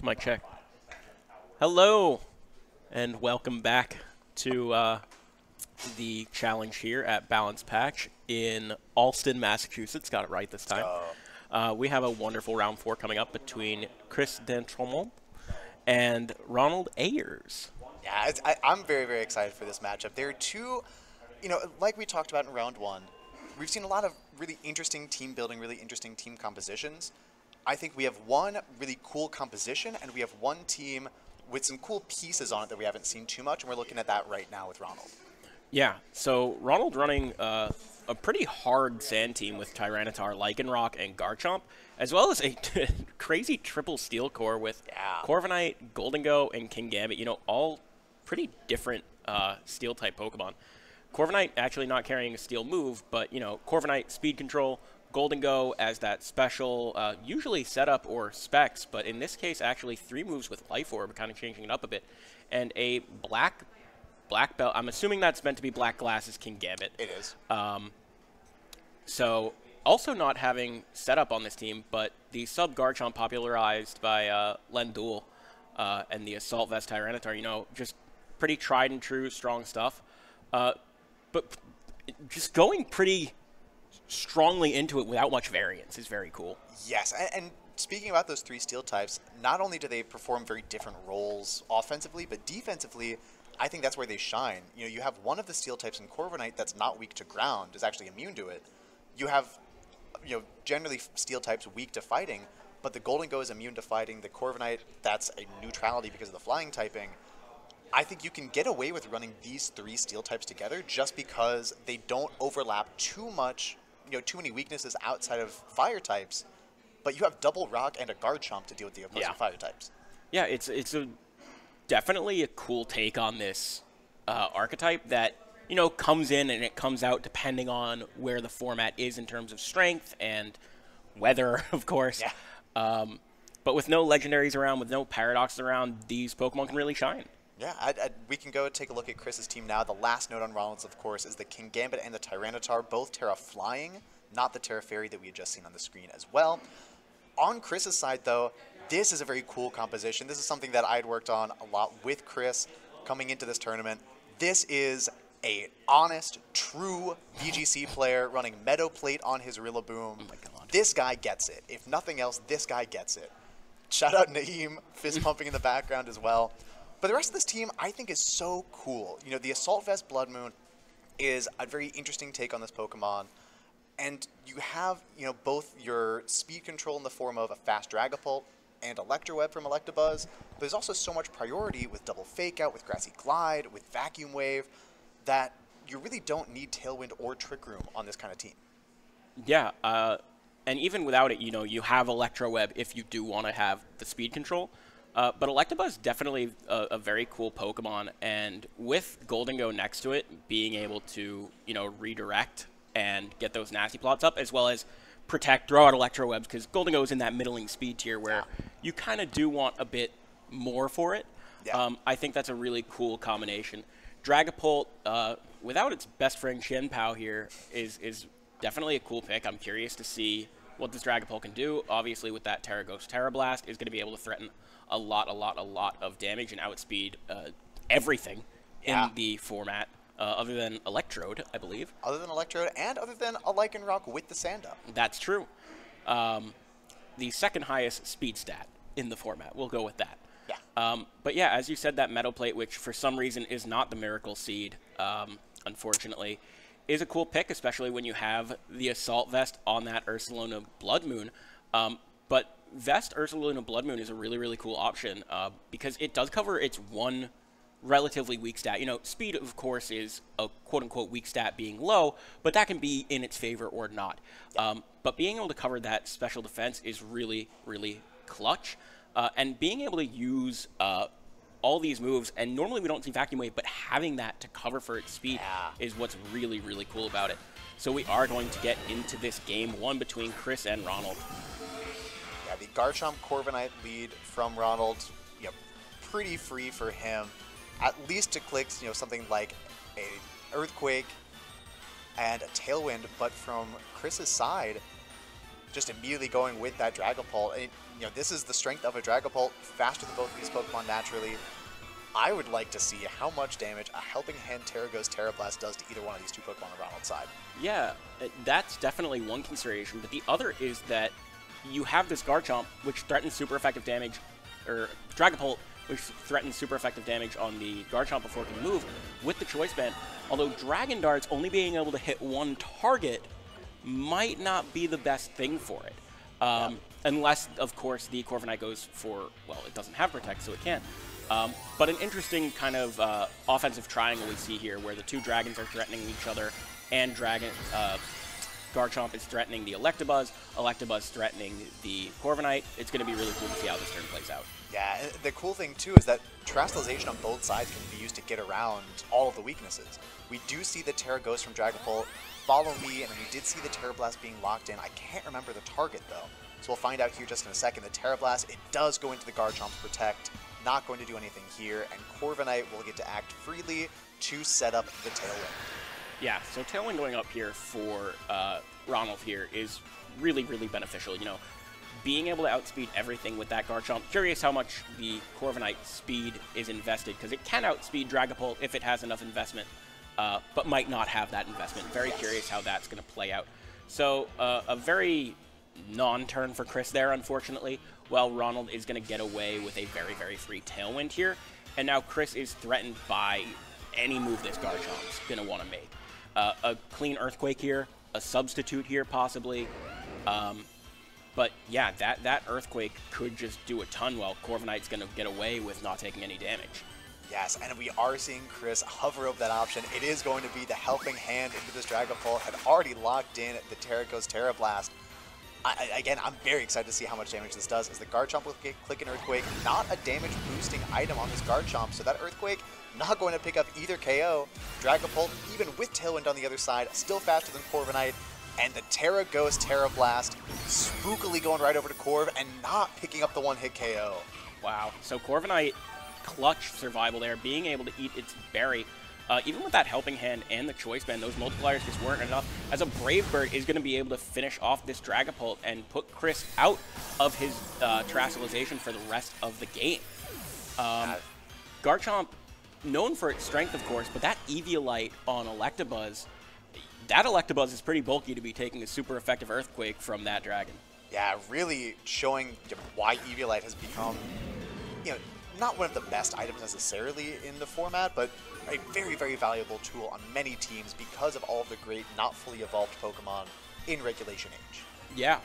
Mic check. Hello, and welcome back to the challenge here at Balance Patch in Alston, Massachusetts. Got it right this time. We have a wonderful round 4 coming up between Chris Dentremont and Ronald Ayers. Yeah, I'm very, very excited for this matchup. There are two, like we talked about in round 1, we've seen a lot of really interesting team building, really interesting team compositions. I think we have one really cool composition, and we have one team with some cool pieces on it that we haven't seen too much, and we're looking at that right now with Ronald. Yeah, so Ronald running a pretty hard sand team with Tyranitar, Lycanroc, and Garchomp, as well as a crazy triple steel core with Corviknight, Goldengo, and Kingambit. All pretty different steel-type Pokemon. Corviknight actually not carrying a steel move, but, Corviknight, speed control, Goldengo as that special, usually setup or specs, but in this case, actually 3 moves with Life Orb, kind of changing it up a bit, and a black belt. I'm assuming that's meant to be Black Glasses Kingambit. It is. So, also not having setup on this team, but the sub Garchomp popularized by Lendul and the Assault Vest Tyranitar, just pretty tried and true, strong stuff. But just going pretty strongly into it without much variance is very cool. Yes, and speaking about those 3 steel types, not only do they perform very different roles offensively, but defensively, I think that's where they shine. You have one of the steel types in Corviknight that's not weak to ground, is actually immune to it. You have, generally steel types weak to fighting, but the Goldengo is immune to fighting. The Corviknight, that's a neutrality because of the flying typing. I think you can get away with running these 3 steel types together just because they don't overlap too much, too many weaknesses outside of fire types, but you have double rock and a Garchomp to deal with the opposing fire types. Yeah, it's definitely a cool take on this archetype that, comes in and it comes out depending on where the format is in terms of strength and weather, of course. Yeah. But with no legendaries around, with no paradoxes around, these Pokemon can really shine. Yeah, we can go take a look at Chris's team now. The last note on Ronald's, of course, is the Kingambit and the Tyranitar, both Terra Flying, not the Terra Fairy that we had just seen on the screen as well. On Chris's side, though, this is a very cool composition. This is something that I had worked on a lot with Chris coming into this tournament. This is a honest, true VGC player running Meadow Plate on his Rillaboom. Oh my god. This guy gets it. If nothing else, this guy gets it. Shout out Naeem, fist pumping in the background as well. But the rest of this team, I think, is so cool. The Assault Vest Blood Moon is a very interesting take on this Pokemon. And you have, both your speed control in the form of a fast Dragapult and Electroweb from Electabuzz. But there's also so much priority with Double Fake Out, with Grassy Glide, with Vacuum Wave, that you really don't need Tailwind or Trick Room on this kind of team. Yeah, and even without it, you have Electroweb if you do want to have the speed control. But Electabuzz definitely a very cool Pokemon, and with Goldengo next to it, being able to, redirect and get those nasty plots up, as well as protect, throw out Electrowebs, because Goldengo is in that middling speed tier where you kind of do want a bit more for it. Yeah. I think that's a really cool combination. Dragapult, without its best friend Shenpao here, is definitely a cool pick. I'm curious to see what this Dragapult can do. Obviously, with that Terra Ghost Terra Blast, is going to be able to threaten a lot of damage and outspeed everything in the format, other than Electrode, I believe. Other than Electrode, and other than a Lycanroc with the Sand Up. That's true. The second highest speed stat in the format. We'll go with that. Yeah. But yeah, as you said, that Meadow Plate, which for some reason is not the Miracle Seed, unfortunately, is a cool pick, especially when you have the Assault Vest on that Ursaluna Blood Moon. But Vest Ursaluna Blood Moon is a really, really cool option because it does cover its one relatively weak stat. Speed, of course, is a quote-unquote weak stat being low, but that can be in its favor or not. But being able to cover that special defense is really, really clutch. And being able to use all these moves, and normally we don't see Vacuum Wave, but having that to cover for its speed is what's really, really cool about it. So we are going to get into this game 1 between Chris and Ronald. Yeah, the Garchomp Corviknight lead from Ronald, pretty free for him. At least to click, something like a Earthquake and a Tailwind, but from Chris's side, just immediately going with that Dragapult. And, this is the strength of a Dragapult, faster than both of these Pokemon naturally. I would like to see how much damage a Helping Hand Terraghost Terrablast does to either one of these two Pokemon on Ronald's side. Yeah, that's definitely one consideration, but the other is that you have this Garchomp, which threatens super effective damage, or Dragapult, which threatens super effective damage on the Garchomp before it can move, with the Choice Band. Although Dragon Darts only being able to hit one target might not be the best thing for it. Unless, of course, the Corviknight goes for, well, it doesn't have Protect, so it can't. But an interesting kind of offensive triangle we see here, where the two dragons are threatening each other, and Garchomp is threatening the Electabuzz, Electabuzz threatening the Corviknight. It's going to be really cool to see how this turn plays out. Yeah, and the cool thing too is that Terastallization on both sides can be used to get around all of the weaknesses. We do see the Terraghost from Dragapult follow me, and then we did see the Terrablast being locked in. I can't remember the target though, so we'll find out here just in a second. The Terrablast, it does go into the Garchomp's Protect, not going to do anything here, and Corviknight will get to act freely to set up the Tailwind. Yeah, so Tailwind going up here for Ronald here is really, really beneficial. Being able to outspeed everything with that Garchomp. Curious how much the Corviknight speed is invested, because it can outspeed Dragapult if it has enough investment, but might not have that investment. Very curious how that's going to play out. So a very non-turn for Chris there, unfortunately, while Ronald is going to get away with a very, very free Tailwind here. And now Chris is threatened by any move this Garchomp's going to want to make. A clean Earthquake here, a substitute here possibly. But yeah, that Earthquake could just do a ton while Corviknight's going to get away with not taking any damage. Yes, and we are seeing Chris hover over that option. It is going to be the Helping Hand into this Dragapult. Had already locked in the Terraghost Terrablast. Again, I'm very excited to see how much damage this does, as the Garchomp will click an Earthquake. Not a damage-boosting item on this Garchomp, so that Earthquake not going to pick up either KO. Dragapult, even with Tailwind on the other side, still faster than Corviknight. And the Terraghost Terrablast spookily going right over to Corv and not picking up the one-hit KO. Wow. So Corviknight, clutch survival there, being able to eat its berry. Even with that Helping Hand and the Choice Band, those multipliers just weren't enough, as a Brave Bird is going to be able to finish off this Dragapult and put Chris out of his Terastallization for the rest of the game. Garchomp, known for its strength, of course, but that Eviolite on Electabuzz, that Electabuzz is pretty bulky to be taking a super effective Earthquake from that dragon. Yeah, really showing why Eviolite has become, not one of the best items necessarily in the format, but a very, very valuable tool on many teams because of all of the great, not fully evolved Pokemon in Regulation Age. Yeah.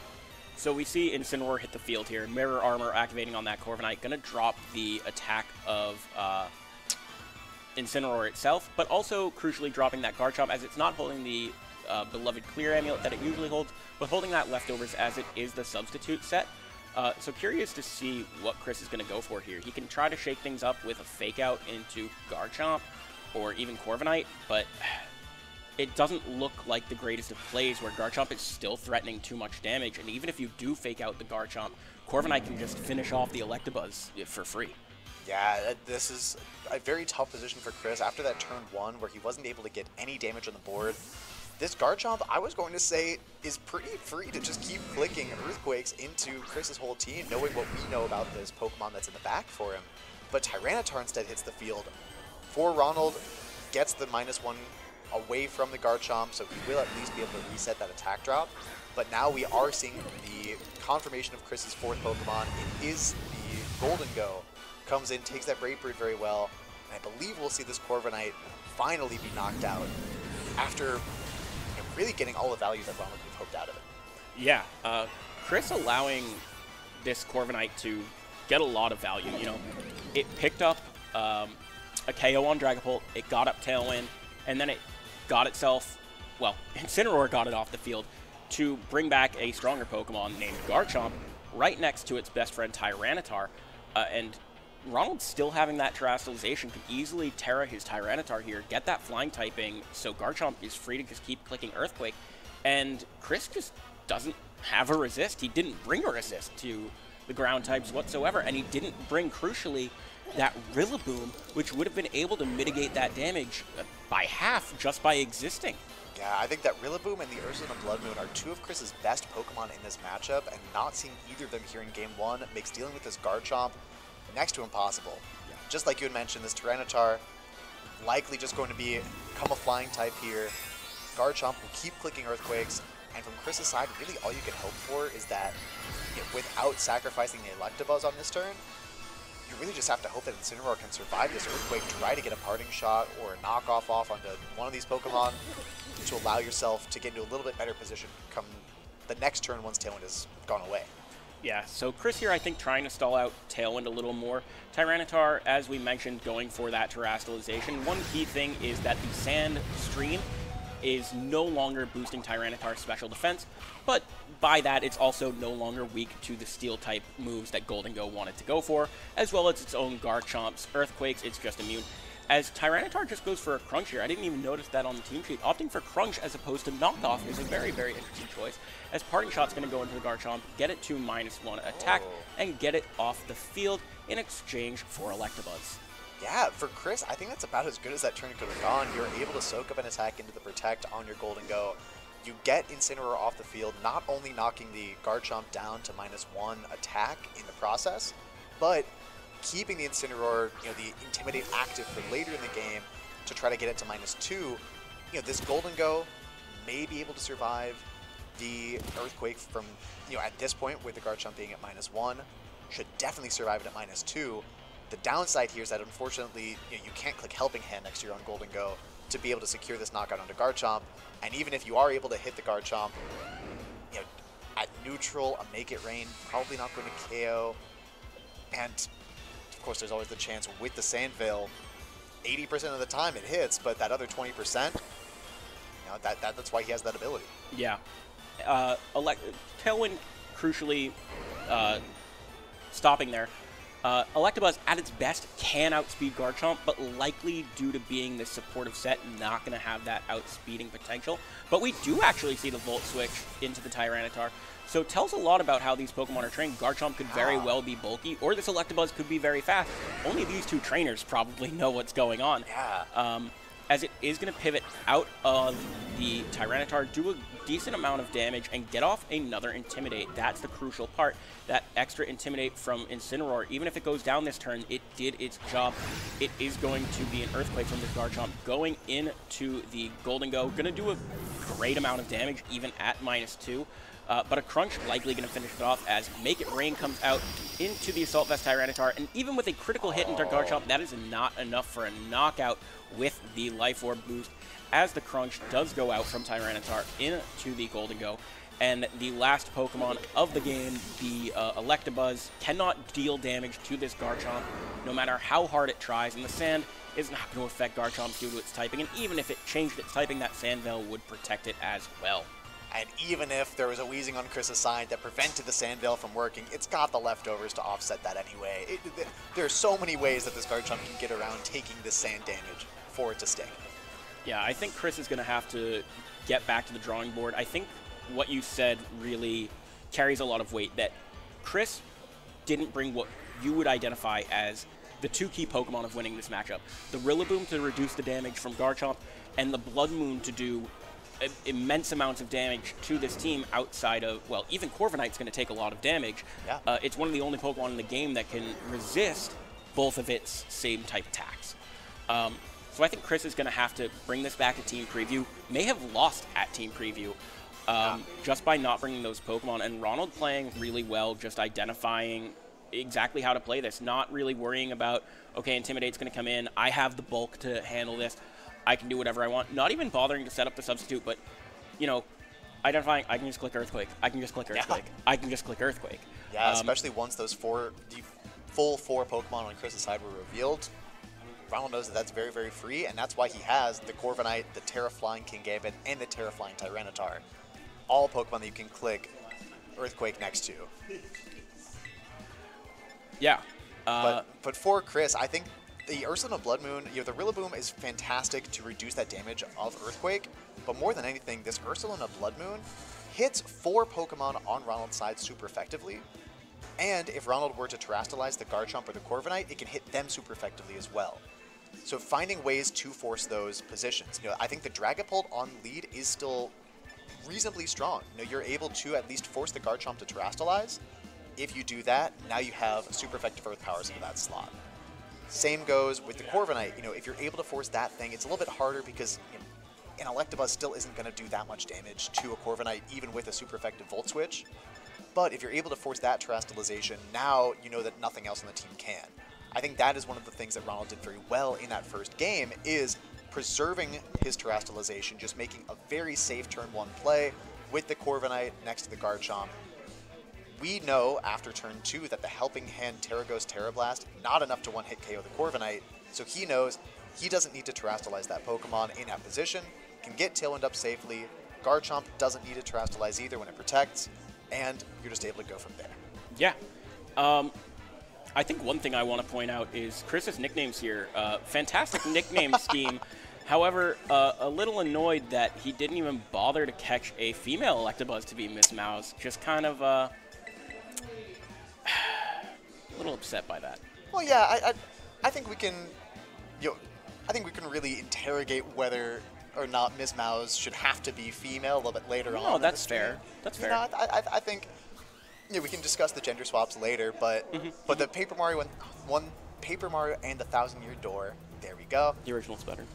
So we see Incineroar hit the field here. Mirror Armor activating on that Corviknight. Going to drop the attack of Incineroar itself, but also crucially dropping that Garchomp, as it's not holding the beloved Clear Amulet that it usually holds, but holding that Leftovers as it is the substitute set. So curious to see what Chris is going to go for here. He can try to shake things up with a Fake Out into Garchomp or even Corviknight, but it doesn't look like the greatest of plays, where Garchomp is still threatening too much damage, and even if you do Fake Out the Garchomp, Corviknight can just finish off the Electabuzz for free. Yeah, this is a very tough position for Chris after that turn 1 where he wasn't able to get any damage on the board. This Garchomp, I was going to say, is pretty free to just keep clicking Earthquakes into Chris's whole team, knowing what we know about this Pokemon that's in the back for him. But Tyranitar instead hits the field for Ronald, gets the -1 away from the Garchomp, so he will at least be able to reset that attack drop. But now we are seeing the confirmation of Chris's 4th Pokemon. It is the Golden Go. Comes in, takes that Brave Bird very well, and I believe we'll see this Corviknight finally be knocked out after really getting all the value that Ronald could have hoped out of it. Yeah, Chris allowing this Corviknight to get a lot of value. It picked up a KO on Dragapult, it got up Tailwind, and then it got itself, well, Incineroar got it off the field to bring back a stronger Pokemon named Garchomp right next to its best friend Tyranitar, and Ronald still having that Terastallization could easily Terra his Tyranitar here, get that flying typing, so Garchomp is free to just keep clicking Earthquake, and Chris just doesn't have a resist. He didn't bring a resist to the ground types whatsoever, and he didn't bring, crucially, that Rillaboom, which would have been able to mitigate that damage by half just by existing. Yeah, I think that Rillaboom and the Ursaluna Bloodmoon are two of Chris's best Pokemon in this matchup, and not seeing either of them here in Game 1 makes dealing with this Garchomp next to impossible. Yeah. Just like you had mentioned, this Tyranitar likely just going to become a flying type here. Garchomp will keep clicking Earthquakes, and from Chris's side, really all you can hope for is that without sacrificing the Electabuzz on this turn, you really just have to hope that Incineroar can survive this Earthquake, try to get a Parting Shot or a knockoff off onto one of these Pokemon to allow yourself to get into a little bit better position come the next turn once Tailwind has gone away. Yeah, so Chris here, I think, trying to stall out Tailwind a little more. Tyranitar, as we mentioned, going for that Terastallization. One key thing is that the Sand Stream is no longer boosting Tyranitar's special defense, but by that, it's also no longer weak to the Steel-type moves that Golden-Go wanted to go for, as well as its own Garchomp's Earthquakes. It's just immune. As Tyranitar just goes for a Crunch here, I didn't even notice that on the team sheet. Opting for Crunch as opposed to Knockoff is a very, very interesting choice, as Parting Shot's going to go into the Garchomp, get it to -1 attack, and get it off the field in exchange for Electabuzz. Yeah, for Chris, I think that's about as good as that turn could have gone. You're able to soak up an attack into the Protect on your Golden-Go. You get Incineroar off the field, not only knocking the Garchomp down to -1 attack in the process, but keeping the Incineroar, the Intimidate active for later in the game to try to get it to -2. This Golden-Go may be able to survive the Earthquake from, at this point with the Garchomp being at -1, should definitely survive it at -2. The downside here is that unfortunately, you can't click Helping Hand next to your own Golden-Go to be able to secure this knockout onto Garchomp. And even if you are able to hit the Garchomp, at neutral, a Make It Rain, probably not going to KO. And of course, there's always the chance with the Sand Veil, 80% of the time it hits, but that other 20%, that's why he has that ability. Yeah. Tailwind, crucially, stopping there. Electabuzz, at its best, can outspeed Garchomp, but likely, due to being this supportive set, not going to have that outspeeding potential. But we do actually see the Volt Switch into the Tyranitar, so it tells a lot about how these Pokemon are trained. Garchomp could very well be bulky, or this Electabuzz could be very fast. Only these two trainers probably know what's going on. Yeah. As it is going to pivot out of the Tyranitar, do a decent amount of damage, and get off another Intimidate. That's the crucial part. That extra Intimidate from Incineroar, even if it goes down this turn, it did its job. It is going to be an Earthquake from this Garchomp going into the Golden-Go. Going to do a great amount of damage, even at -2. But a Crunch likely going to finish it off as Make It Rain comes out into the Assault Vest Tyranitar, and even with a critical hit into Garchomp, that is not enough for a knockout with the Life Orb boost, as the Crunch does go out from Tyranitar into the Golden-Go. And the last Pokemon of the game, the Electabuzz, cannot deal damage to this Garchomp, no matter how hard it tries, and the Sand is not going to affect Garchomp due to its typing, and even if it changed its typing, that Sand Veil would protect it as well. And even if there was a Wheezing on Chris's side that prevented the Sand Veil from working, it's got the leftovers to offset that anyway. There are so many ways that this Garchomp can get around taking this sand damage for it to stick. Yeah, I think Chris is going to have to get back to the drawing board. I think what you said really carries a lot of weight, that Chris didn't bring what you would identify as the two key Pokemon of winning this matchup. The Rillaboom to reduce the damage from Garchomp, and the Blood Moon to do immense amounts of damage to this team outside of, well, even Corviknight's going to take a lot of damage. Yeah. It's one of the only Pokemon in the game that can resist both of its same type attacks. So I think Chris is going to have to bring this back to Team Preview. May have lost at Team Preview just by not bringing those Pokemon. And Ronald playing really well, just identifying exactly how to play this. Not really worrying about, okay, Intimidate's going to come in. I have the bulk to handle this. I can do whatever I want. Not even bothering to set up the substitute, but, identifying, I can just click Earthquake. I can just click Earthquake. Yeah. I can just click Earthquake. Yeah, especially once those full 4 Pokemon on Chris's side were revealed. Ronald knows that that's very, very free, and that's why he has the Corviknight, the Terraflying Kingambit, and the Terraflying Tyranitar. All Pokemon that you can click Earthquake next to. Yeah. But for Chris, I think the Ursaluna Blood Moon, the Rillaboom is fantastic to reduce that damage of Earthquake, but more than anything, this Ursaluna Blood Moon hits 4 Pokemon on Ronald's side super effectively, And if Ronald were to Terrastalize the Garchomp or the Corviknight, it can hit them super effectively as well. So finding ways to force those positions. I think the Dragapult on lead is still reasonably strong. You're able to at least force the Garchomp to Terrastalize. If you do that, now you have super effective Earth Powers into that slot. Same goes with the Corviknight. If you're able to force that thing, it's a little bit harder because an Electabuzz still isn't going to do that much damage to a Corviknight, even with a super effective Volt Switch. But if you're able to force that Terrastalization, now you know that nothing else on the team can. I think that is one of the things that Ronald did very well in that first game, is preserving his Terrastalization, just making a very safe turn 1 play with the Corviknight next to the Garchomp. We know after turn 2 that the Helping Hand Terra Ghost Terra Blast, not enough to one-hit KO the Corviknight, so he knows he doesn't need to Terrastalize that Pokemon in that position, can get Tailwind up safely. Garchomp doesn't need to Terrastalize either when it protects, and you're just able to go from there. Yeah. I think one thing I want to point out is Chris's nicknames here. Fantastic nickname scheme. However, a little annoyed that he didn't even bother to catch a female Electabuzz to be Miss Mouse. Just kind of a little upset by that. Well, yeah, I think we can, I think we can really interrogate whether or not Miss Mouse should have to be female a little bit later on. No, that's fair. That's fair. I think we can discuss the gender swaps later, but but the Paper Mario one Paper Mario and the 1,000-Year Door, there we go. The original's better.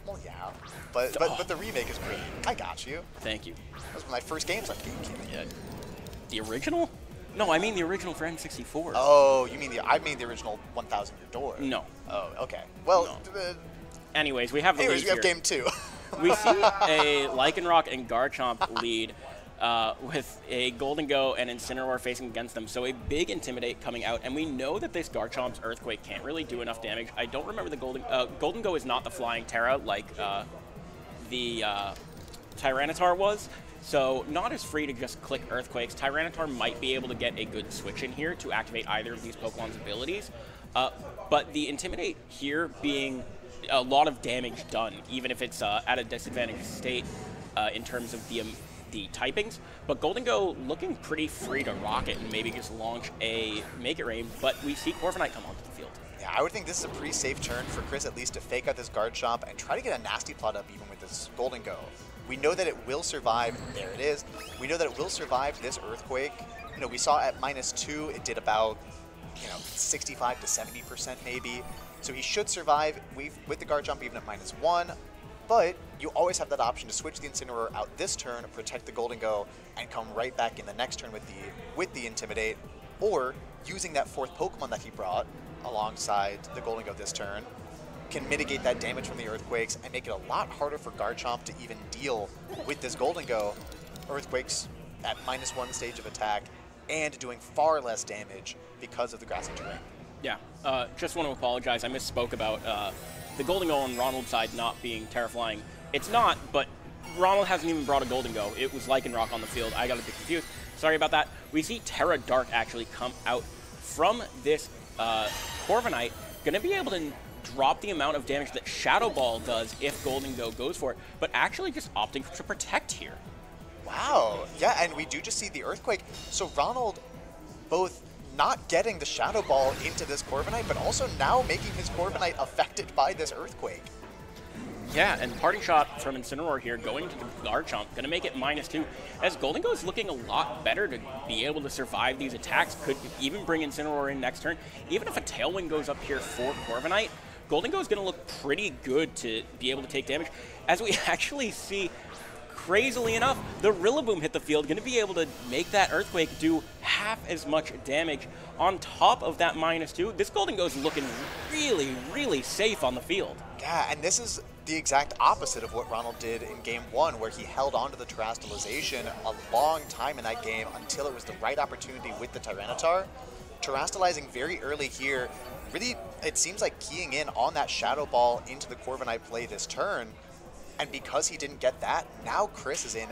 Well, yeah, but the remake is great. I got you. Thank you. That was one of my first games on GameCube. Yeah. The original? No, I mean the original for N64. Oh, you mean I mean the original 1,000-Year Door. No. Oh, okay. Well. No. Anyways, we have the Anyways, lead we have here. game 2. We see a Lycanroc and Garchomp lead with a Golden Go and Incineroar facing against them. So a big Intimidate coming out, and we know that this Garchomp's Earthquake can't really do enough damage. I don't remember the Golden Go is not the Flying Terra like the Tyranitar was. So not as free to just click Earthquakes. Tyranitar might be able to get a good switch in here to activate either of these Pokemon's abilities. But the Intimidate here being a lot of damage done, even if it's at a disadvantaged state in terms of the typings. But Golden Go looking pretty free to rock it and maybe just launch a Make It Rain, but we see Corviknight come onto the field. Yeah, I would think this is a pretty safe turn for Chris at least to fake out this Garchomp and try to get a nasty plot up even with this Golden Go. We know that it will survive. There it is. We know that it will survive this Earthquake. We saw at -2, it did about 65 to 70% maybe. So he should survive with the Garchomp even at -1. But you always have that option to switch the Incineroar out this turn, protect the Golden Go, and come right back in the next turn with the Intimidate, or using that 4th Pokemon that he brought alongside the Golden Go this turn, can mitigate that damage from the Earthquakes and make it a lot harder for Garchomp to even deal with this Golden Go. Earthquakes at -1 stage of attack and doing far less damage because of the grassy terrain. Yeah, just want to apologize. I misspoke about the Golden Go on Ronald's side not being Terra Flying. It's not, but Ronald hasn't even brought a Golden Go. It was Lycanroc on the field. I got a bit confused. Sorry about that. We see Terra Dark actually come out from this Corviknight. Going to be able to drop the amount of damage that Shadow Ball does if Golden Go goes for it, but actually just opting to protect here. Wow. Yeah, and we do just see the Earthquake. So Ronald both not getting the Shadow Ball into this Corviknight, but also now making his Corviknight affected by this Earthquake. Yeah, and Parting Shot from Incineroar here going to the Garchomp, going to make it -2. As Golden Go is looking a lot better to be able to survive these attacks, could even bring Incineroar in next turn. Even if a Tailwind goes up here for Corviknight, Golden Go is going to look pretty good to be able to take damage. As we actually see, crazily enough, the Rillaboom hit the field, going to be able to make that Earthquake do half as much damage. On top of that -2, this Golden Go is looking really, really safe on the field. Yeah, and this is the exact opposite of what Ronald did in Game 1, where he held on to the Terrastalization a long time in that game until it was the right opportunity with the Tyranitar. Terrastalizing very early here, really, it seems like keying in on that Shadow Ball into the Corviknight play this turn. And because he didn't get that, now Chris is in,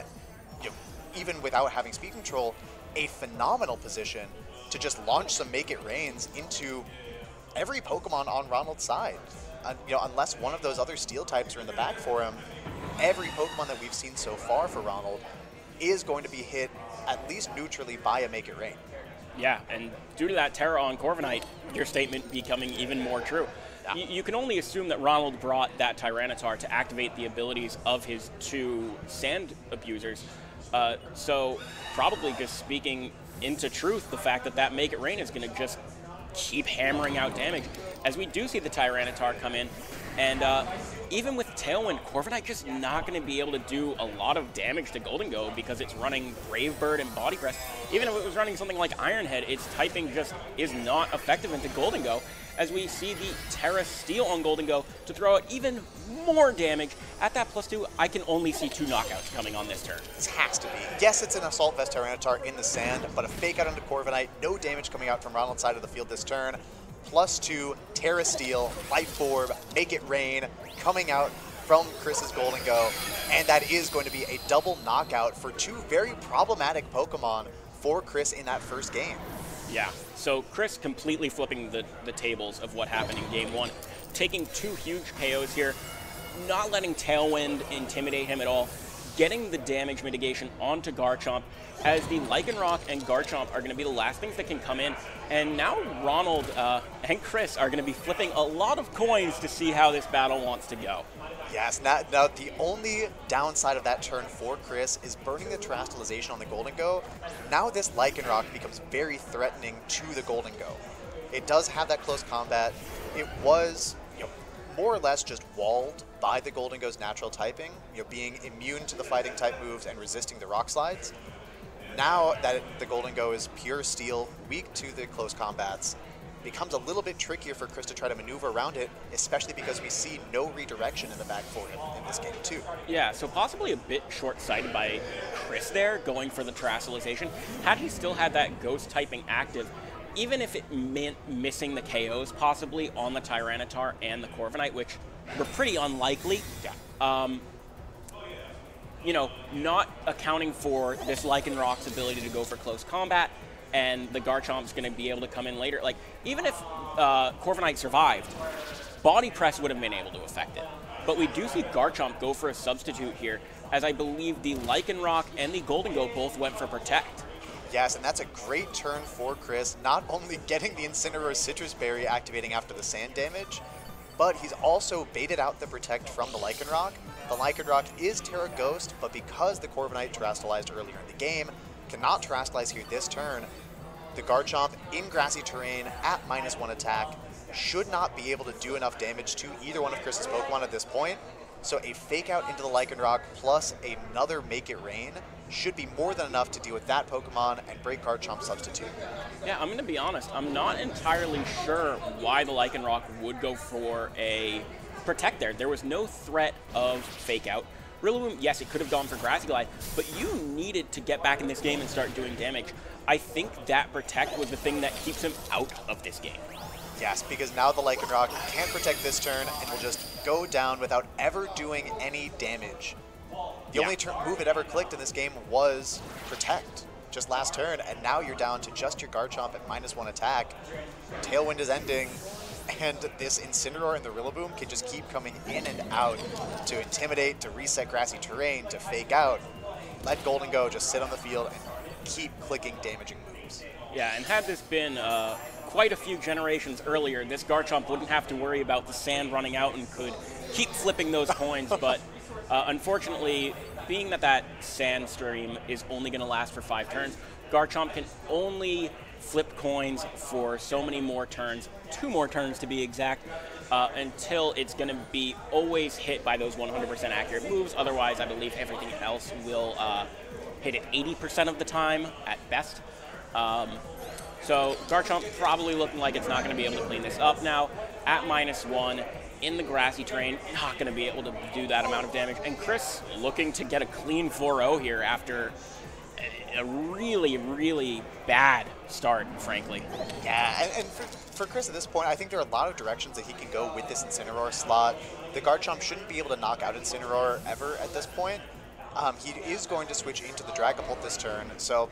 even without having speed control, a phenomenal position to just launch some Make It Rains into every Pokemon on Ronald's side. Unless one of those other Steel types are in the back for him, every Pokemon that we've seen so far for Ronald is going to be hit at least neutrally by a Make It Rain. Yeah, and due to that Terra on Corviknight, your statement becoming even more true. Yeah. You can only assume that Ronald brought that Tyranitar to activate the abilities of his two Sand Abusers. So probably just speaking into truth, the fact that Make It Rain is going to just keep hammering out damage, as we do see the Tyranitar come in. And even with Tailwind, Corviknight just not going to be able to do a lot of damage to Golden Go because it's running Brave Bird and Body Press. Even if it was running something like Iron Head, its typing just is not effective into Golden Go, as we see the Terra Steel on Golden Go to throw out even more damage. At that +2, I can only see 2 knockouts coming on this turn. This has to be. Yes, it's an Assault Vest Tyranitar in the sand, but a fake out onto Corviknight, no damage coming out from Ronald's side of the field this turn. +2, Terra Steel, Life Orb, Make It Rain, coming out from Chris's Golden Go, and that is going to be a double knockout for 2 very problematic Pokemon for Chris in that first game. Yeah, so Chris completely flipping the tables of what happened in game 1, taking 2 huge KOs here, not letting Tailwind intimidate him at all, getting the damage mitigation onto Garchomp, as the Lycanroc and Garchomp are going to be the last things that can come in. And now Ronald and Chris are going to be flipping a lot of coins to see how this battle wants to go. Yes, now the only downside of that turn for Chris is burning the Terastallization on the Golden Go. Now this Lycanroc becomes very threatening to the Golden Go. It does have that close combat. It was, more or less just walled by the Golden Go's natural typing, being immune to the fighting type moves and resisting the rock slides. Now that the Golden Go is pure steel, weak to the close combats, becomes a little bit trickier for Chris to try to maneuver around it, especially because we see no redirection in the back for him in this game too. Yeah, so possibly a bit short-sighted by Chris there, going for the Terastallization. Had he still had that Ghost typing active, even if it meant missing the KOs possibly on the Tyranitar and the Corviknight, which were pretty unlikely, not accounting for this Lycanroc's ability to go for close combat, and the Garchomp's going to be able to come in later. Like, even if Corviknight survived, Body Press would have been able to affect it. But we do see Garchomp go for a substitute here, as I believe the Lycanroc and the Golden Go both went for Protect. Yes, and that's a great turn for Chris, not only getting the Incineroar Citrus Berry activating after the sand damage, but he's also baited out the Protect from the Lycanroc. The Lycanroc is Terra Ghost, but because the Corviknight Terastallized earlier in the game, cannot Terastallize here this turn. The Garchomp in grassy terrain at -1 attack should not be able to do enough damage to either one of Chris's Pokemon at this point. So a fake out into the Lycanroc plus another Make It Rain should be more than enough to deal with that Pokemon and break Garchomp's substitute. Yeah, I'm going to be honest. I'm not entirely sure why the Lycanroc would go for a Protect there. There was no threat of fake out. Rillaboom, yes, it could have gone for Grassy Glide, but you needed to get back in this game and start doing damage. I think that Protect was the thing that keeps him out of this game. Yes, because now the Lycanroc can't protect this turn and will just go down without ever doing any damage. The only move it ever clicked in this game was Protect, just last turn, and now you're down to just your Garchomp at -1 attack. Tailwind is ending, and this Incineroar and the Rillaboom can just keep coming in and out to intimidate, to reset grassy terrain, to fake out. Let Golden Go just sit on the field and keep clicking damaging moves. Yeah, and had this been quite a few generations earlier, this Garchomp wouldn't have to worry about the sand running out and could keep flipping those coins, but unfortunately, being that sand stream is only going to last for 5 turns, Garchomp can only flip coins for so many more turns, 2 more turns to be exact, until it's going to be always hit by those 100% accurate moves. Otherwise, I believe everything else will hit it 80% of the time at best. So Garchomp probably looking like it's not going to be able to clean this up now. At -1 in the grassy terrain, not going to be able to do that amount of damage. And Chris looking to get a clean 4-0 here after a really, really bad start, frankly. Yeah, and for Chris at this point, I think there are a lot of directions that he can go with this Incineroar slot. The Garchomp shouldn't be able to knock out Incineroar ever at this point. He is going to switch into the Dragapult this turn, so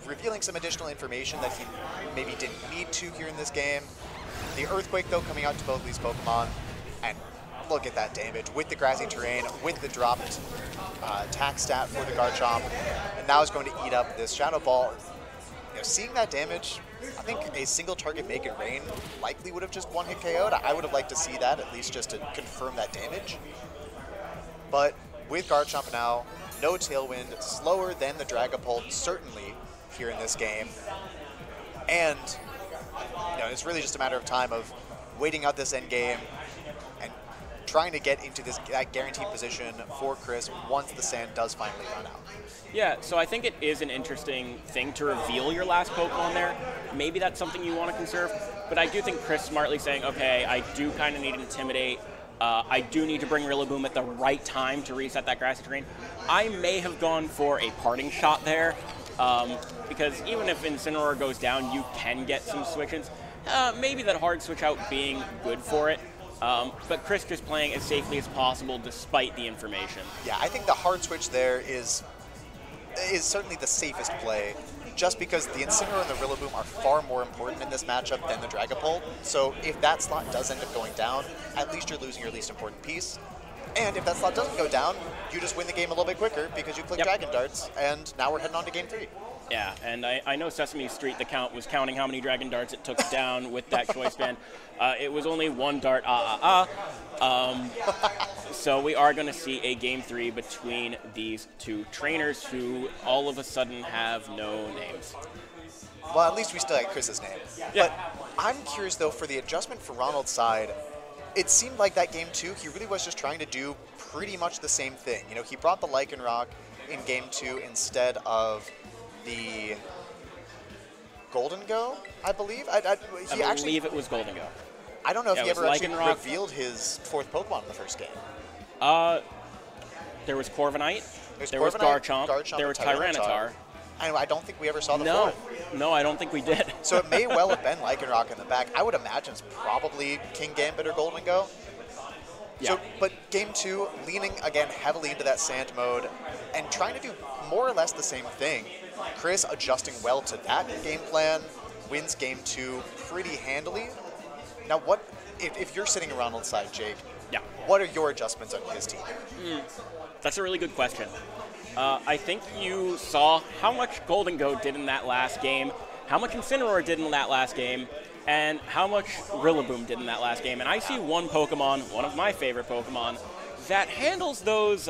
revealing some additional information that he maybe didn't need to here in this game. The Earthquake, though, coming out to both these Pokemon, and look at that damage with the grassy terrain, with the dropped attack stat for the Garchomp, and now is going to eat up this Shadow Ball. seeing that damage, I think a single target Make It Rain likely would have just one-hit KO'd. I would have liked to see that, at least just to confirm that damage. But with Garchomp now, no Tailwind, slower than the Dragapult, certainly, here in this game. And it's really just a matter of time of waiting out this end game and trying to get into that guaranteed position for Chris once the sand does finally run out. Yeah, so I think it is an interesting thing to reveal your last Pokemon there. Maybe that's something you want to conserve, but I do think Chris smartly saying, okay, I do kind of need to Intimidate. I do need to bring Rillaboom at the right time to reset that grassy terrain. I may have gone for a parting shot there, because even if Incineroar goes down, you can get some switch-ins. Maybe that hard switch out being good for it. But Chris just playing as safely as possible despite the information. Yeah, I think the hard switch there is certainly the safest play, just because the Incineroar and the Rillaboom are far more important in this matchup than the Dragapult. So if that slot does end up going down, at least you're losing your least important piece. And if that slot doesn't go down, you just win the game a little bit quicker because you click Dragon Darts, and now we're heading on to Game 3. Yeah, and I know Sesame Street, the count, was counting how many Dragon Darts it took down with that choice band. It was only one dart, So we are going to see a Game 3 between these two trainers who all of a sudden have no names. Well, at least we still have Chris's name. Yeah. But I'm curious, though, for the adjustment for Ronald's side, it seemed like that Game 2, he really was just trying to do pretty much the same thing. He brought the Lycanroc in Game 2 instead of the Golden Go, I believe. I believe it was Golden Go. I don't know if he ever actually Lycanroc. Revealed his fourth Pokemon in the first game. There was Corviknight, there was Garchomp, there was Tyranitar. I don't think we ever saw the fourth. No, I don't think we did. So it may well have been Lycanroc in the back. I would imagine it's probably King Gambit or Golden Go. Yeah. So, but Game 2, leaning again heavily into that sand mode and trying to do more or less the same thing. Chris adjusting well to that game plan, wins Game 2 pretty handily. Now, what if you're sitting around on the side, Jake? Yeah. What are your adjustments on his team? That's a really good question. I think you saw how much Golden Go did in that last game, how much Incineroar did in that last game, and how much Rillaboom did in that last game. And I see one Pokemon, one of my favorite Pokemon, that handles those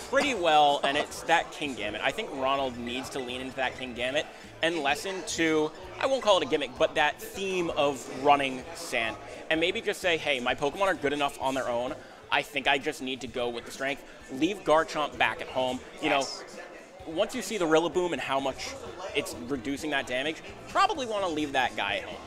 pretty well, and it's that Kingambit. I think Ronald needs to lean into that Kingambit and lessen to, I won't call it a gimmick, but that theme of running sand. And maybe just say, hey, my Pokemon are good enough on their own. I think I just need to go with the strength. Leave Garchomp back at home. Once you see the Rillaboom and how much it's reducing that damage, probably want to leave that guy at home.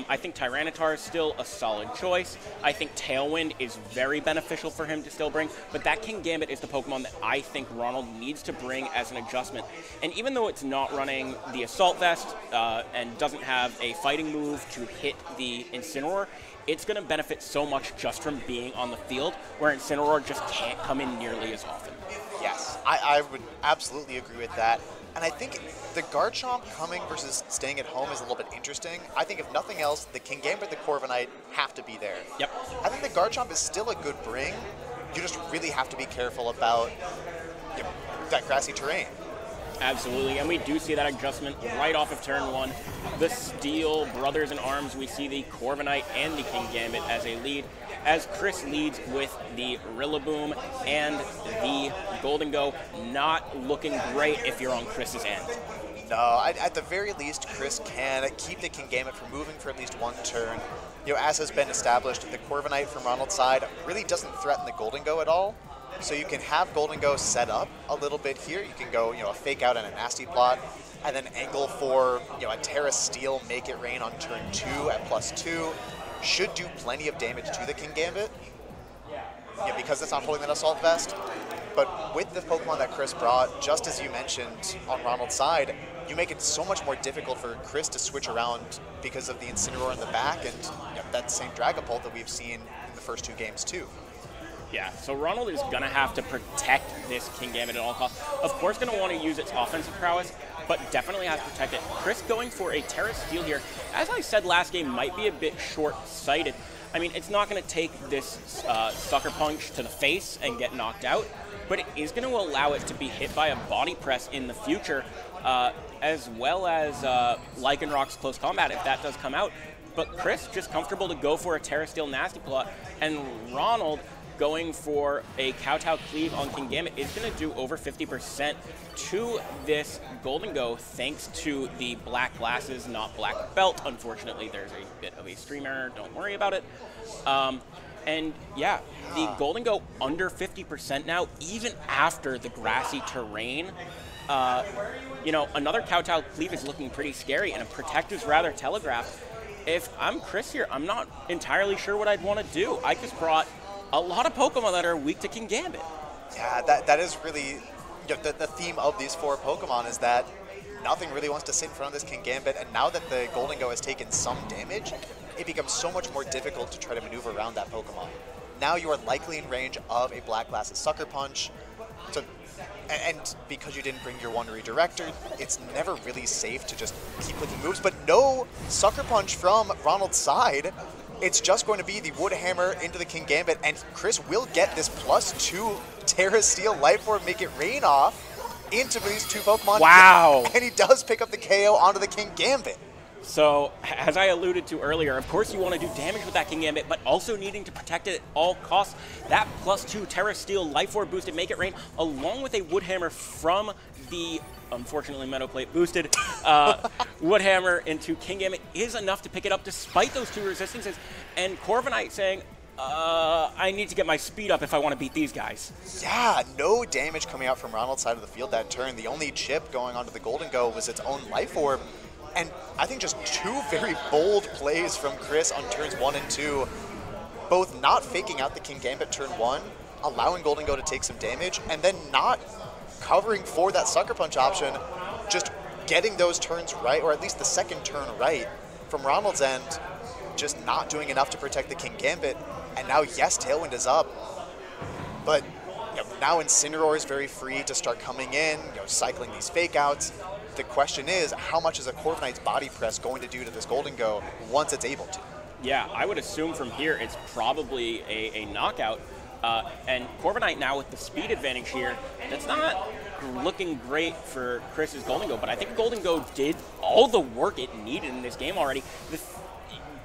I think Tyranitar is still a solid choice. I think Tailwind is very beneficial for him to still bring, but that Kingambit is the Pokemon that I think Ronald needs to bring as an adjustment. And even though it's not running the Assault Vest and doesn't have a fighting move to hit the Incineroar, it's going to benefit so much just from being on the field, where Incineroar just can't come in nearly as often. Yes, I would absolutely agree with that. And I think the Garchomp coming versus staying at home is a little bit interesting. I think if nothing else, the Kingambit, the Corviknight have to be there. Yep. I think the Garchomp is still a good bring. You just really have to be careful about that grassy terrain. Absolutely, and we do see that adjustment right off of turn 1. The Steel brothers in arms, we see the Corviknight and the Kingambit as a lead, as Chris leads with the Rillaboom and the Golden Go. Not looking great if you're on Chris's end. No, at the very least, Chris can keep the Kingambit from moving for at least one turn. As has been established, the Corviknight from Ronald's side really doesn't threaten the Golden Go at all. So you can have Golden Go set up a little bit here. You can go, a Fake Out and a Nasty Plot, and then angle for, a Terra Steel, Make It Rain on turn 2 at +2. Should do plenty of damage to the Kingambit, because it's not holding that Assault Vest. But with the Pokemon that Chris brought, just as you mentioned on Ronald's side, you make it so much more difficult for Chris to switch around because of the Incineroar in the back and that same Dragapult that we've seen in the first 2 games too. Yeah, so Ronald is going to have to protect this Kingambit at all costs. Of course, going to want to use its offensive prowess, but definitely has to protect it. Chris going for a Terra Steel here, as I said last game, might be a bit short-sighted. I mean, it's not going to take this Sucker Punch to the face and get knocked out, but it is going to allow it to be hit by a Body Press in the future. as well as Lycanroc's Close Combat, if that does come out. But Chris just comfortable to go for a Terra Steel Nasty Plot, and Ronald going for a Kowtow Cleave on Kingambit is going to do over 50% to this Golden Go, thanks to the black glasses, not black belt. Unfortunately, there's a bit of a stream error. Don't worry about it. And yeah, the Golden Go under 50% now, even after the grassy terrain. You know, another Kowtow Cleave is looking pretty scary, and a Protect is rather telegraphed. If I'm Chris here, I'm not entirely sure what I'd want to do. I just brought a lot of Pokemon that are weak to Kingambit. Yeah, that is really the theme of these 4 Pokemon, is that nothing really wants to sit in front of this Kingambit, and now that the Golden Go has taken some damage, it becomes so much more difficult to try to maneuver around that Pokemon. Now you are likely in range of a Black Glass's Sucker Punch, so, and because you didn't bring your One Redirector, it's never really safe to just keep clicking moves, but no Sucker Punch from Ronald's side. It's just going to be the Wood Hammer into the Kingambit, and Chris will get this +2 Terra Steel Life Orb, make it rain off into these 2 Pokemon. Wow! And he does pick up the KO onto the Kingambit. So, as I alluded to earlier, of course you want to do damage with that Kingambit, but also needing to protect it at all costs. That +2 Terra Steel Life Orb boosted Make It Rain, along with a Wood Hammer from the, unfortunately, Metal Plate boosted Wood Hammer into Kingambit is enough to pick it up despite those 2 resistances. And Corviknight saying, I need to get my speed up if I want to beat these guys. Yeah, no damage coming out from Ronald's side of the field that turn. The only chip going onto the Golden Go was its own Life Orb. And I think just 2 very bold plays from Chris on turns 1 and 2, both not faking out the Kingambit turn 1, allowing Golden Go to take some damage, and then not covering for that Sucker Punch option, just getting those turns right, or at least the second turn right from Ronald's end, just not doing enough to protect the Kingambit. And now, yes, Tailwind is up, but now Incineroar is very free to start coming in, cycling these fake outs. The question is, how much is a Corviknight's Body Press going to do to this Golden Go once it's able to? Yeah, I would assume from here it's probably a knockout. And Corviknight now with the speed advantage here, that's not looking great for Chris's Golden Go, but I think Golden Go did all the work it needed in this game already.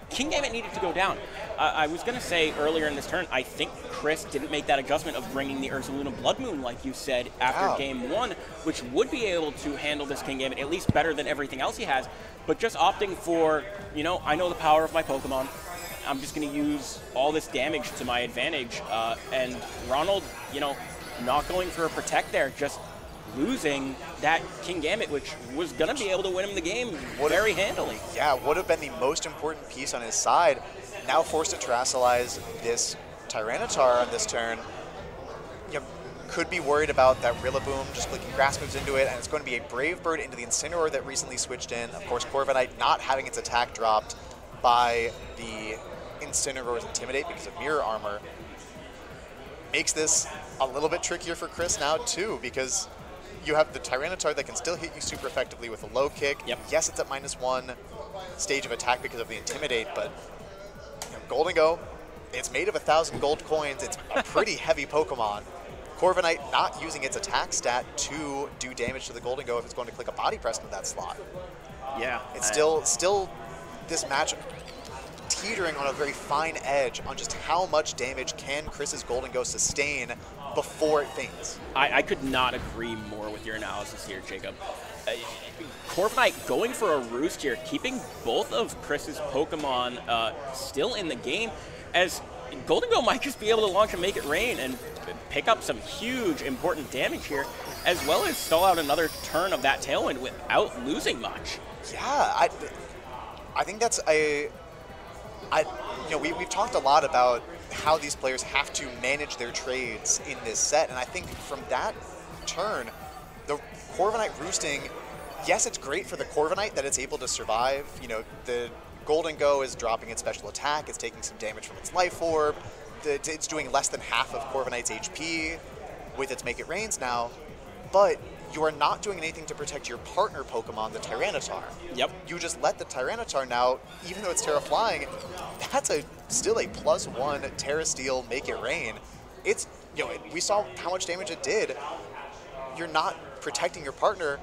Kingambit needed to go down. I was going to say earlier in this turn, I think Chris didn't make that adjustment of bringing the Ursaluna Blood Moon, like you said, after game 1, which would be able to handle this Kingambit at least better than everything else he has, but just opting for, I know the power of my Pokemon. I'm just going to use all this damage to my advantage. And Ronald, not going for a Protect there, just losing that Kingambit, which was going to be able to win him the game very handily. Yeah, would have been the most important piece on his side. Now forced to Terrasilize this Tyranitar on this turn. Could be worried about that Rillaboom just clicking grass moves into it, and it's going to be a Brave Bird into the Incineroar that recently switched in. Of course, Corviknight not having its attack dropped by the Incineroar's Intimidate because of Mirror Armor makes this a little bit trickier for Chris now too, because you have the Tyranitar that can still hit you super effectively with a low kick. Yep. Yes, it's at -1 stage of attack because of the Intimidate, but Golden Go, it's made of 1,000 gold coins. It's a pretty heavy Pokemon. Corviknight not using its attack stat to do damage to the Golden Go if it's going to click a Body Press into that slot. Yeah. It's still this match teetering on a very fine edge on just how much damage can Chris's Golden Go sustain before it faints. I could not agree more with your analysis here, Jacob. Corviknight going for a Roost here, keeping both of Chris's Pokemon still in the game, as Golden Go might just be able to launch and Make It Rain and pick up some huge important damage here, as well as stall out another turn of that Tailwind without losing much. Yeah, I think that's we've talked a lot about how these players have to manage their trades in this set, and I think from that turn, the Corviknight roosting, yes, it's great for the Corviknight that it's able to survive. The Golden Go is dropping its special attack, it's taking some damage from its Life Orb, it's doing less than half of Corviknight's HP with its Make It Rains now, but you are not doing anything to protect your partner Pokemon, the Tyranitar. Yep. You just let the Tyranitar now, even though it's Terra Flying, that's still a +1 Terra Steel Make It Rain. We saw how much damage it did. You're not protecting your partner.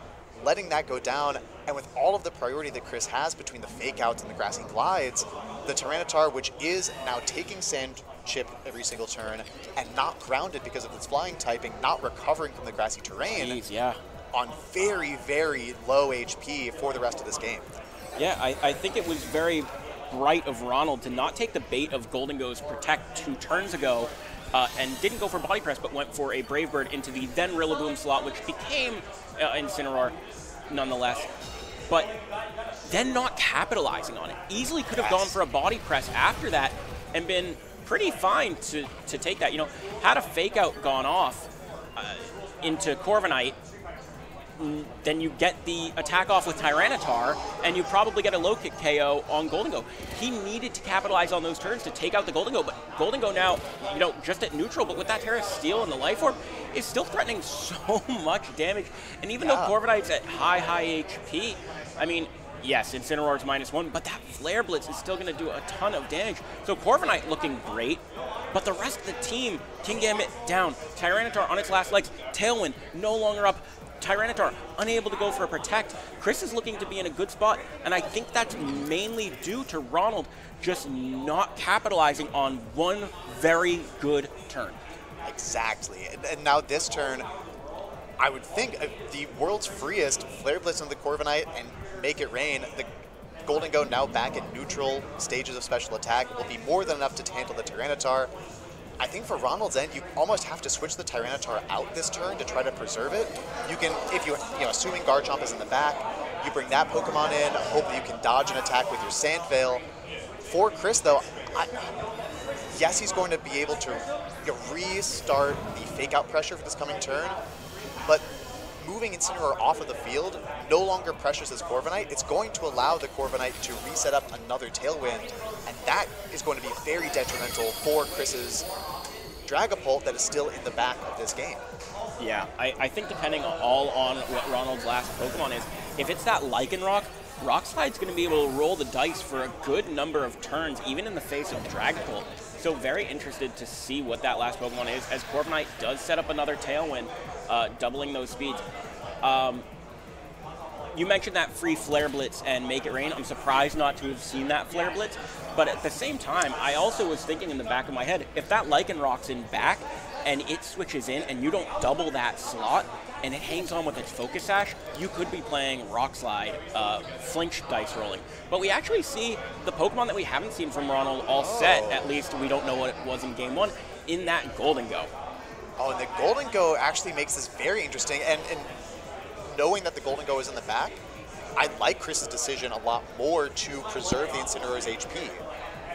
letting that go down, and with all of the priority that Chris has between the fake outs and the grassy glides, the Tyranitar, which is now taking sand chip every single turn and not grounded because of its flying typing, not recovering from the grassy terrain, Jeez, yeah. on very, very low HP for the rest of this game. Yeah, I think it was very bright of Ronald to not take the bait of Goldengo's Protect 2 turns ago, and didn't go for Body Press, but went for a Brave Bird into the then Rillaboom slot, which became Incineroar nonetheless. But then not capitalizing on it. Easily could have gone for a Body Press after that and been pretty fine to take that. You know, had a Fake Out gone off into Corviknight, then you get the attack off with Tyranitar, and you probably get a low kick KO on Goldengo. He needed to capitalize on those turns to take out the Goldengo, but Goldengo now, you know, just at neutral, but with that Terra Steel and the Life Orb, is still threatening so much damage. And even though Corviknight's at high HP, I mean, yes, Incineroar's -1, but that Flare Blitz is still going to do a ton of damage. So Corviknight looking great, but the rest of the team, Kingambit down, Tyranitar on its last legs, Tailwind no longer up, Tyranitar unable to go for a Protect. Chris is looking to be in a good spot, and I think that's mainly due to Ronald just not capitalizing on one very good turn. Exactly. And now this turn, I would think the world's freest Flare Blitz on the Corviknight and Make It Rain, the Goldengo now back at neutral stages of special attack will be more than enough to handle the Tyranitar. I think for Ronald's end, you almost have to switch the Tyranitar out this turn to try to preserve it. You can, if you know, assuming Garchomp is in the back, you bring that Pokemon in, hope that you can dodge an attack with your Sand Veil. For Chris, though, yes, he's going to be able to restart the Fake Out pressure for this coming turn, but moving Incineroar off of the field no longer pressures his Corviknight. It's going to allow the Corviknight to reset up another Tailwind, and that is going to be very detrimental for Chris's Dragapult that is still in the back of this game. Yeah, I think depending all on what Ronald's last Pokemon is, if it's that Lycanroc, Rock Slide's going to be able to roll the dice for a good number of turns, even in the face of Dragapult. So very interested to see what that last Pokemon is, as Corviknight does set up another Tailwind, doubling those speeds. You mentioned that free Flare Blitz and Make It Rain. I'm surprised not to have seen that Flare Blitz, but at the same time, I also was thinking in the back of my head, if that Lycanroc's in back and it switches in and you don't double that slot and it hangs on with its Focus Sash, you could be playing Rock Slide, flinch dice rolling. But we actually see the Pokemon that we haven't seen from Ronald all set, at least we don't know what it was in Game 1, in that Goldengo. Oh, and the Goldengo actually makes this very interesting, and knowing that the Goldengo is in the back, I like Chris's decision a lot more to preserve the Incineroar's HP.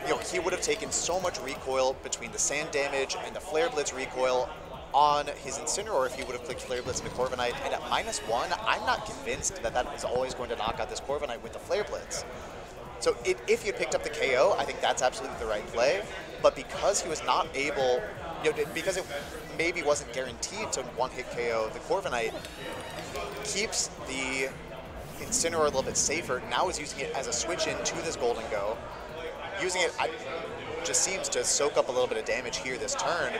You know, he would have taken so much recoil between the sand damage and the Flare Blitz recoil on his Incineroar if he would have clicked Flare Blitz into Corviknight, and at -1, I'm not convinced that that is always going to knock out this Corviknight with the Flare Blitz. So if you picked up the KO, I think that's absolutely the right play, but because he was not able, you know, because it maybe wasn't guaranteed to one-hit KO the Corviknight, keeps the Incineroar a little bit safer. Now is using it as a switch-in to this Goldengo. Using it just seems to soak up a little bit of damage here this turn,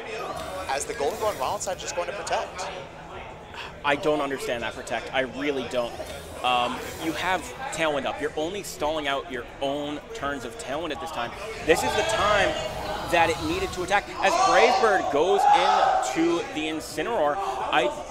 as the Goldengo on Ronald's side just going to Protect. I don't understand that Protect. I really don't. You have Tailwind up. You're only stalling out your own turns of Tailwind at this time. This is the time that it needed to attack. As Brave Bird goes into the Incineroar,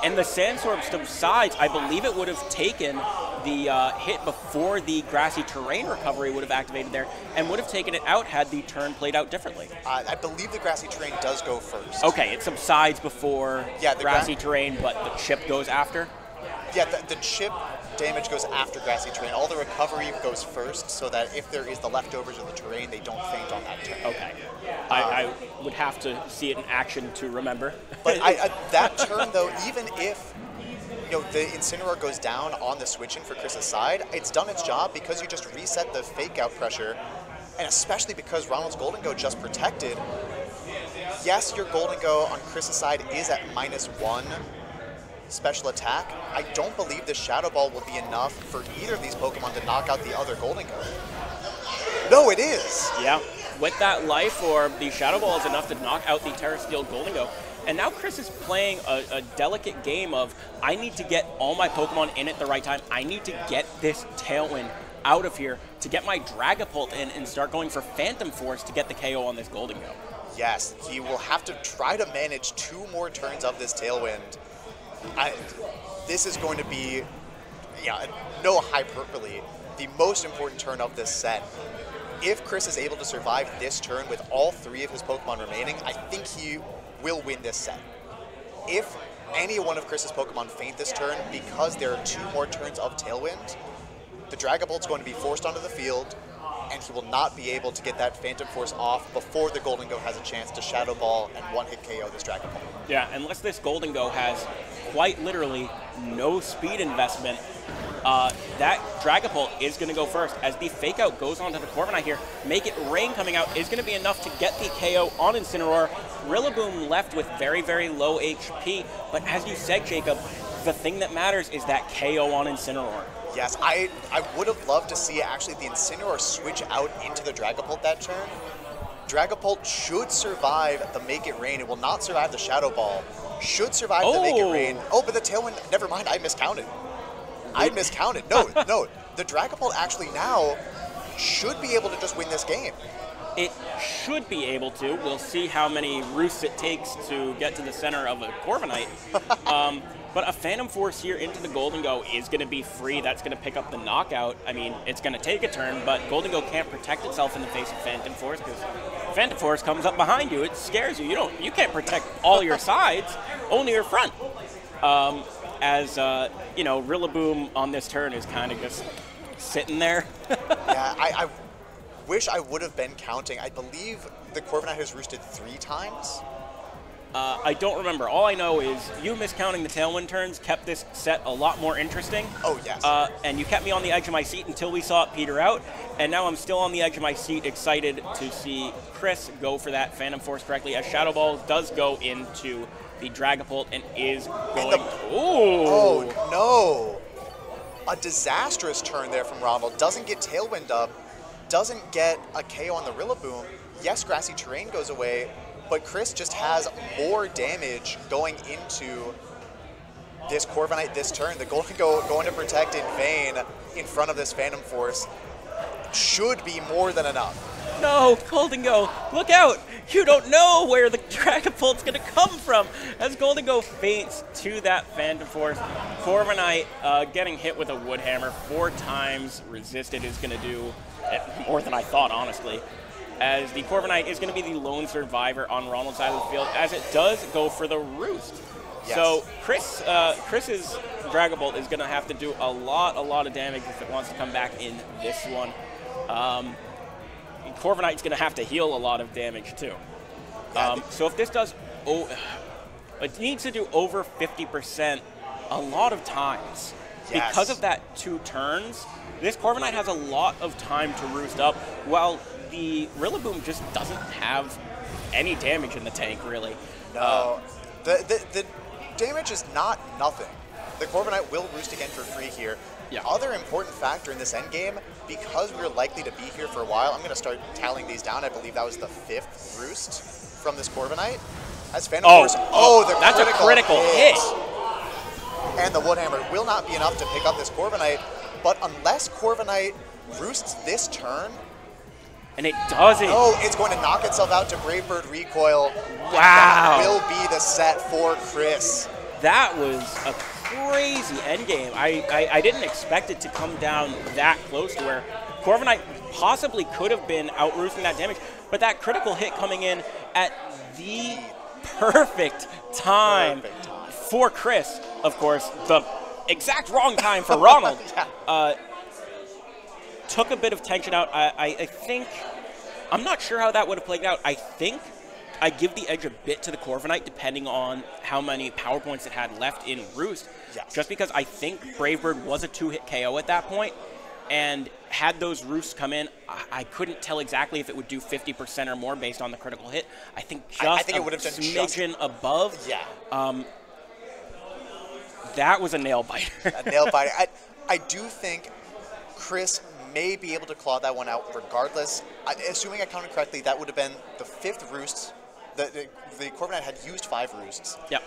and the Sandstorm subsides, I believe it would have taken the hit before the Grassy Terrain recovery would have activated there, and would have taken it out had the turn played out differently. I believe the Grassy Terrain does go first. Okay, it subsides before the Grassy Terrain, but the chip goes after? Yeah, the chip damage goes after Grassy Terrain. All the recovery goes first, so that if there is the leftovers of the terrain, they don't faint on that turn. Okay. I would have to see it in action to remember. But that turn, though, even if the Incineroar goes down on the switch-in for Chris's side, it's done its job because you just reset the fake-out pressure, and especially because Ronald's Goldengo just protected. Yes, your Goldengo on Chris's side is at -1 special attack. I don't believe the Shadow Ball will be enough for either of these Pokemon to knock out the other Goldengo. No, it is! Yeah. With that Life Orb, the Shadow Ball is enough to knock out the Terra Steel Goldengo. And now Chris is playing a delicate game of, I need to get all my Pokemon in at the right time. I need to get this Tailwind out of here to get my Dragapult in and start going for Phantom Force to get the KO on this Golden Go. Yes, he will have to try to manage 2 more turns of this Tailwind. This is going to be, no hyperbole, the most important turn of this set. If Chris is able to survive this turn with all 3 of his Pokemon remaining, I think he will win this set. If any one of Chris's Pokemon faint this turn, because there are 2 more turns of Tailwind, the Dragapult's going to be forced onto the field, and he will not be able to get that Phantom Force off before the Golden Go has a chance to Shadow Ball and one-hit KO this Dragapult. Yeah, unless this Golden Go has quite literally no speed investment, that Dragapult is going to go first. As the Fake Out goes onto the Corviknight here, Make It Rain coming out is going to be enough to get the KO on Incineroar. Rillaboom left with very, very low HP, but as you said, Jacob, the thing that matters is that KO on Incineroar. Yes, I would have loved to see actually the Incineroar switch out into the Dragapult that turn. Dragapult should survive the Make It Rain. It will not survive the Shadow Ball. Should survive the Make It Rain. Oh, but the Tailwind, never mind, I miscounted. No, the Dragapult actually now should be able to just win this game. It should be able to. We'll see how many roosts it takes to get to the center of a Corviknight. But a Phantom Force here into the Golden Go is going to be free. That's going to pick up the knockout. I mean, it's going to take a turn, but Golden Go can't protect itself in the face of Phantom Force because Phantom Force comes up behind you. It scares you. You can't protect all your sides, only your front. Rillaboom on this turn is kind of just sitting there. Yeah, I wish I would have been counting. I believe the Corviknight has roosted 3 times. I don't remember. All I know is you miscounting the Tailwind turns kept this set a lot more interesting. Oh, yes. And you kept me on the edge of my seat until we saw it peter out. And now I'm still on the edge of my seat, excited to see Chris go for that Phantom Force correctly, as Shadow Ball does go into the Dragapult and is going... Oh, no. A disastrous turn there from Ronald. Doesn't get Tailwind up. Doesn't get a KO on the Rillaboom. Yes, Grassy Terrain goes away, but Chris just has more damage going into this Corviknight this turn. The Golden Go going to protect in vain in front of this Phantom Force should be more than enough. No, Golden Go, look out! You don't know where the Dragapult's going to come from as Golden Go faints to that Phantom Force. Corviknight getting hit with a Wood Hammer 4 times. Resisted is going to do more than I thought, honestly, as the Corviknight is going to be the lone survivor on Ronald's side of the field, as it does go for the Roost. Yes. So Chris's Dragapult is going to have to do a lot of damage if it wants to come back in this one. Corviknight's going to have to heal a lot of damage too. So if this does, it needs to do over 50% a lot of times. Yes. Because of that 2 turns, this Corviknight has a lot of time to roost up, while the Rillaboom just doesn't have any damage in the tank, really. No, the damage is not nothing. The Corviknight will roost again for free here. Yeah. Other important factor in this endgame, because we're likely to be here for a while, I'm going to start tallying these down. I believe that was the 5th roost from this Corviknight. As Phantom Force, that's a critical hit. And the Wood Hammer will not be enough to pick up this Corviknight, but unless Corviknight roosts this turn, and it doesn't. Oh, it's going to knock itself out to Brave Bird Recoil. Wow. That will be the set for Chris. That was a crazy endgame. I didn't expect it to come down that close to where Corviknight possibly could have been out-roosting that damage, but that critical hit coming in at the perfect time for Chris, of course, the exact wrong time for Ronald. Took a bit of tension out. I think, I'm not sure how that would have played out. I think I give the edge a bit to the Corviknight depending on how many power points it had left in Roost. Yes. Just because I think Brave Bird was a 2-hit KO at that point, and had those Roosts come in, I couldn't tell exactly if it would do 50% or more based on the critical hit. I think just it would have done smidgen above. Yeah. That was a nail biter. A nail biter. I do think Chris may be able to claw that one out regardless. Assuming I counted correctly, that would have been the 5th Roost the Corviknight had used 5 roosts. Yep.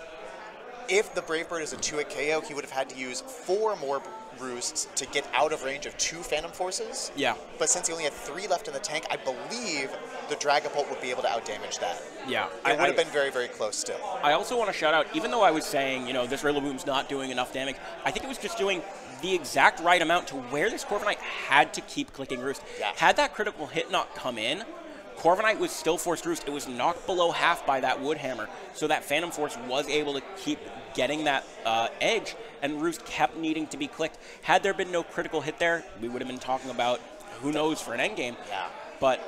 If the Brave Bird is a 2-hit KO, he would have had to use 4 more roosts to get out of range of 2 Phantom Forces. Yeah. But since he only had 3 left in the tank, I believe the Dragapult would be able to outdamage that. Yeah. It would have been very, very close still. I also want to shout out, even though I was saying, this Rillaboom's not doing enough damage, I think it was just doing the exact right amount to where this Corviknight had to keep clicking Roost. Yeah. Had that critical hit not come in, Corviknight was still forced Roost. It was knocked below half by that Wood Hammer, so that Phantom Force was able to keep getting that edge, and Roost kept needing to be clicked. Had there been no critical hit there, we would have been talking about who knows for an endgame. Yeah. But,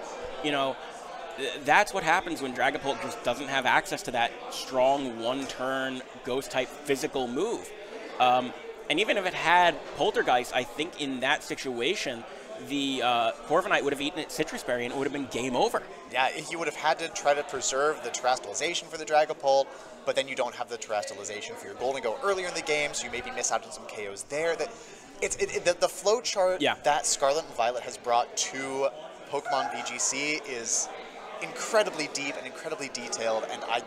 that's what happens when Dragapult just doesn't have access to that strong one-turn Ghost-type physical move. And even if it had Poltergeist, I think in that situation, the Corviknight would have eaten its Citrus Berry and it would have been game over. Yeah, he would have had to try to preserve the Terastallization for the Dragapult, but then you don't have the Terastallization for your Golden Go earlier in the game, so you maybe miss out on some KOs there. The flow chart that Scarlet and Violet has brought to Pokemon VGC is incredibly deep and incredibly detailed, and I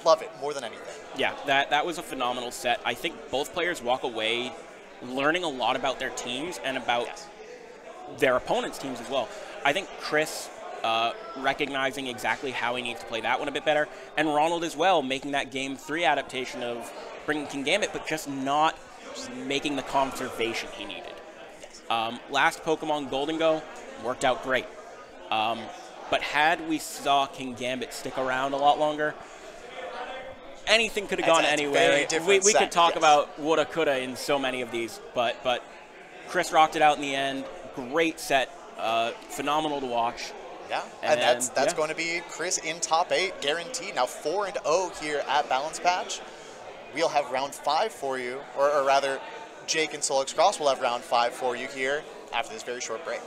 love it more than anything. Yeah, that was a phenomenal set. I think both players walk away learning a lot about their teams and about their opponents' teams as well. I think Chris recognizing exactly how he needs to play that one a bit better, and Ronald as well, making that Game 3 adaptation of bringing Kingambit, but just not making the conservation he needed. Last Pokemon Golden Go worked out great. But had we saw Kingambit stick around a lot longer, anything could have gone anyway. We could talk about woulda, coulda in so many of these, but Chris rocked it out in the end. Great set, phenomenal to watch. Yeah, and that's going to be Chris in top 8, guaranteed. Now 4-0 here at Balance Patch. We'll have round 5 for you, or rather, Jake and Solix Cross will have round 5 for you here after this very short break.